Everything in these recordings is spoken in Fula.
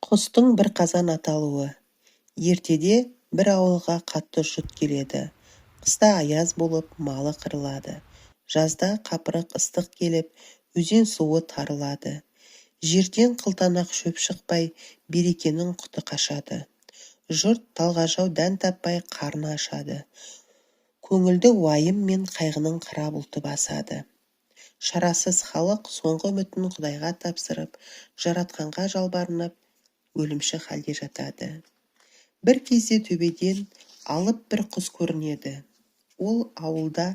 Құстың бір қазан аталуы. Ертеде бір ауылға қатты жұт келеді. Қыста аяз болып малы қырылады. Жазда қапырық ыстық келіп, өзен суы тарылады. Жерден қылтанақ шөп шықпай, берекенің құты қашады. Жұрт талғажау дән таппай қарны ашады. Көңілді уайым мен қайғының қара бұлты басады. Шарасыз халық соңғы үмітін Құдайға тапсырып, жаратқанға жалбарынып, өлімші халде жатады. Бір кезде төбеден алып бір құс көрінеді. Ол ауылда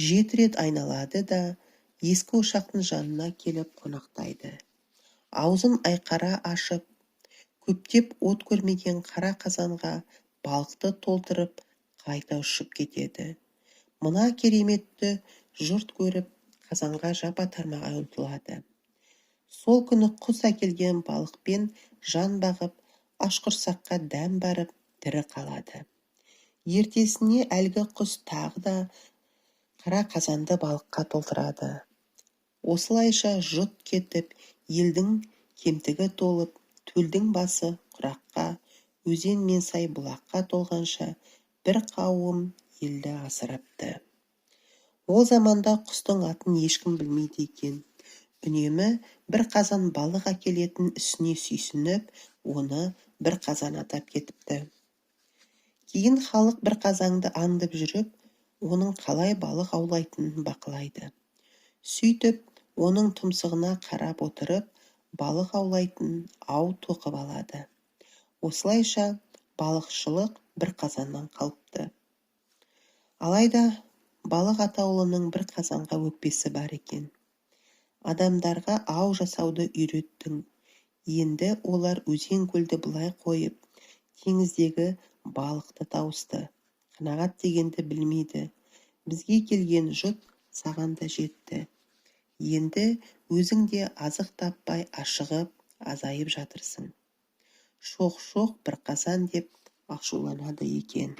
7 рет айналады да ескі ошақтың жанына келіп қонақтайды. Аузын айқара ашып, көптеп от көрмеген қара қазанға балықты толтырып қайта ұшып кетеді. Мына кереметті жұрт көріп, қазанға жапа тармағай ұмтылады. Сол күні құс әкелген балықпен жан бағып, ашқұрсаққа дәм барып, тірі қалады. Ертесіне әлгі құс тағы да қара қазанды балыққа толтырады. Осылайша жұт кетіп, елдің кемтігі толып, төлдің басы құраққа, өзен мен сай бұлаққа толғанша бір қауым елді асырапты. Ол заманда құстың атын ешкім білмейді екен. Үнемі бір қазан балық әкелетін үсіне сүйсініп, оны бір қазан атап кетіпті. Кейін халық бір қазанды аңдып жүріп, оның қалай балық аулайтынын бақылайды. Сөйтіп, оның тұмсығына қарап отырып, балық аулайтын ау тоқып алады. Осылайша балықшылық бір қазаннан қалыпты. Алайда балық атаулының бір қазанға өкпесі бар екен. Адамдарға ау жасауды үйреттің. Енді олар өзен көлді бұлай қойып, теңіздегі балықты тауысты. Қанағат дегенді білмейді. Бізге келген жұт саған да жетті. Енді өзің де азық таппай ашығып, азайып жатырсың. Шоқ-шоқ бір қазан деп ашуланады екен.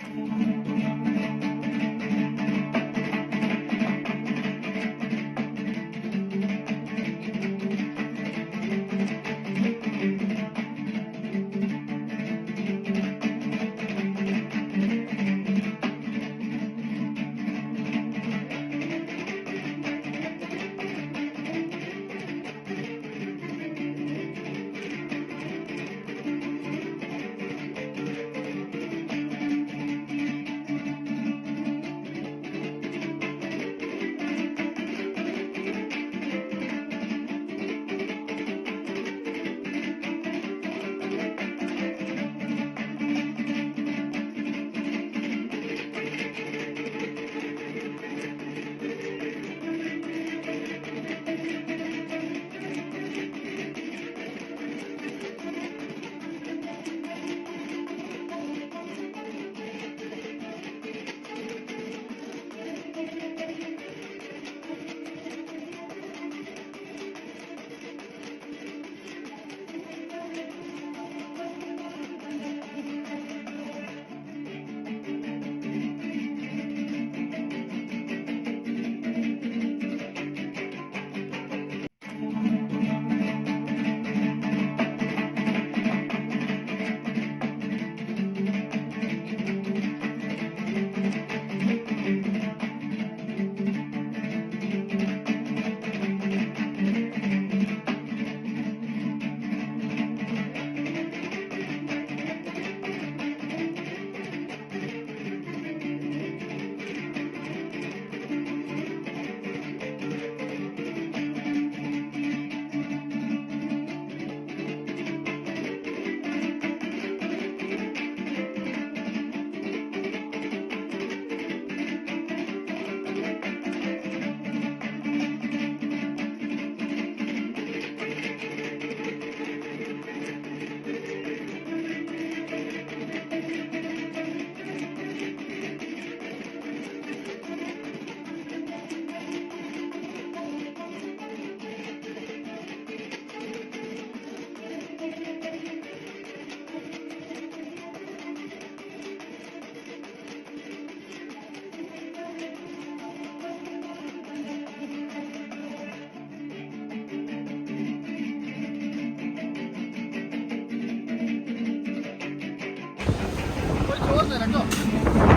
Chỗ rồi là chỗ.